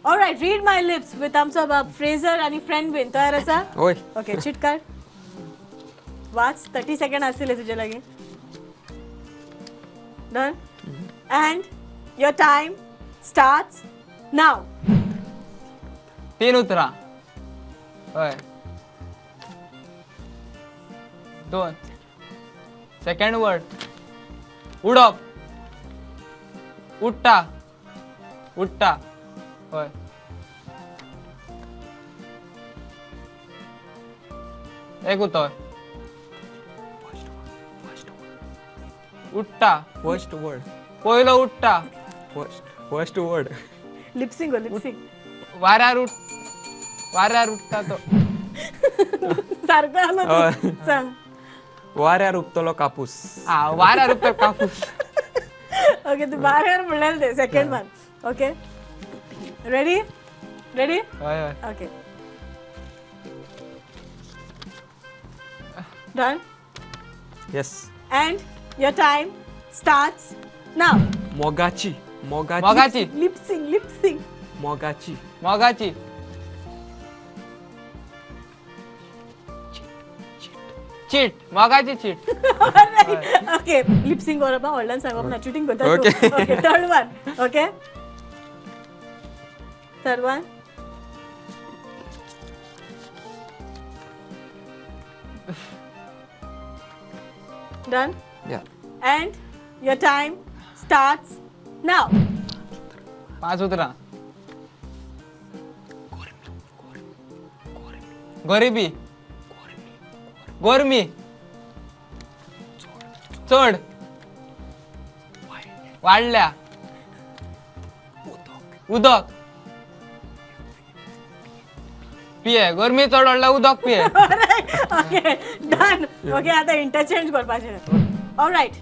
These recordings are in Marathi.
Alright, read my lips with thumbs up. Fraser आणि फ्रेंड विन तयार असा. होय. ओके, चिट काढ. वाच. 30 सेकंड असतील तुझ्या लागे. Done. And your time starts now. 3 उतरा. होय. 2. Second word. उडप. उठ्ठा. उठ्ठा. होय. एक उतर. उठ्ठा. First word. पहिलं उठ्ठा. First word. Lip sync lip sync. वाऱ्यावर उठता तो. सारखं आलं होय. तू. सांग. वाऱ्यार उपतलो कापूस. हा, वाऱ्यावर उठतो कापूस. ओके, तू बाहेर म्हणाल ते सेकंड वन. Okay, ready. होय होय. Okay, done. Yes. And your time starts now. मोगाची. मगाची. लिपसिंग. मोगाची. मगाची. चीट. मगाची चीट. ओके, लिपसिंग और आपण ऑनलाईन सांगू ना, चीटिंग करता. Okay. Okay, third one. Okay, third one. Done. Yeah. And your time starts now. 5 उतरा. गरिबी. गोरमी. चढ. वाढल्या. उदक. पिये. गरमी चढ वाढला उदक पिये. Okay, done. ओके, आता इंटरचेंज करपाचे. Alright,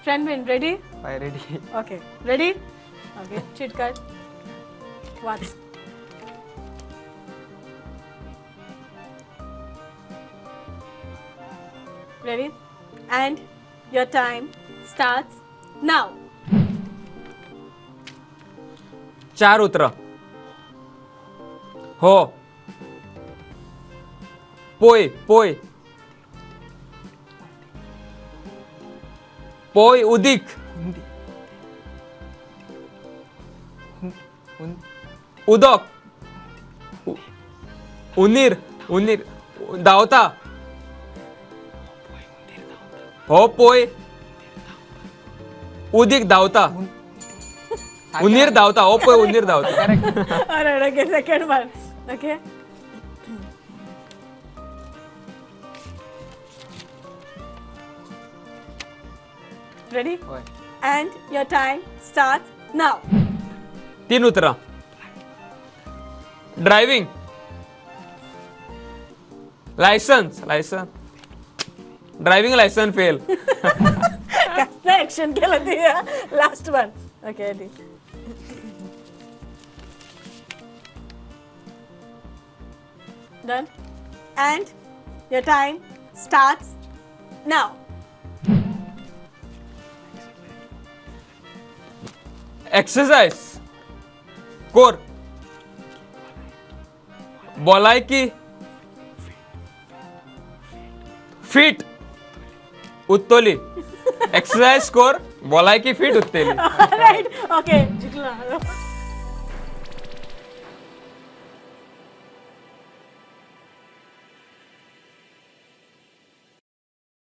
friend win. Ready. Ready. Okay, ready. Okay, cheat card. Watch. Ready? And your time starts now. 4 उतर. हो. पोय. उदिक. उदक. उनीर. धावता. हो, पोय. उदीक धावता. उनीर धावता. हो, पोय उनीर धावता. Alright, okay, second one. Okay. Ready? होय. And your time starts now. 3 उतर. Driving. Licence. Driving licence fail. कसं ऍक्शन केलं ते. Last one. Okay, ready. Done. And your time starts now. Exercise. Core. बोलायकी. फिट. उत्तोली. Exercise core. बोलायकी फिट उत्तेली. Alright, okay, जिंकला.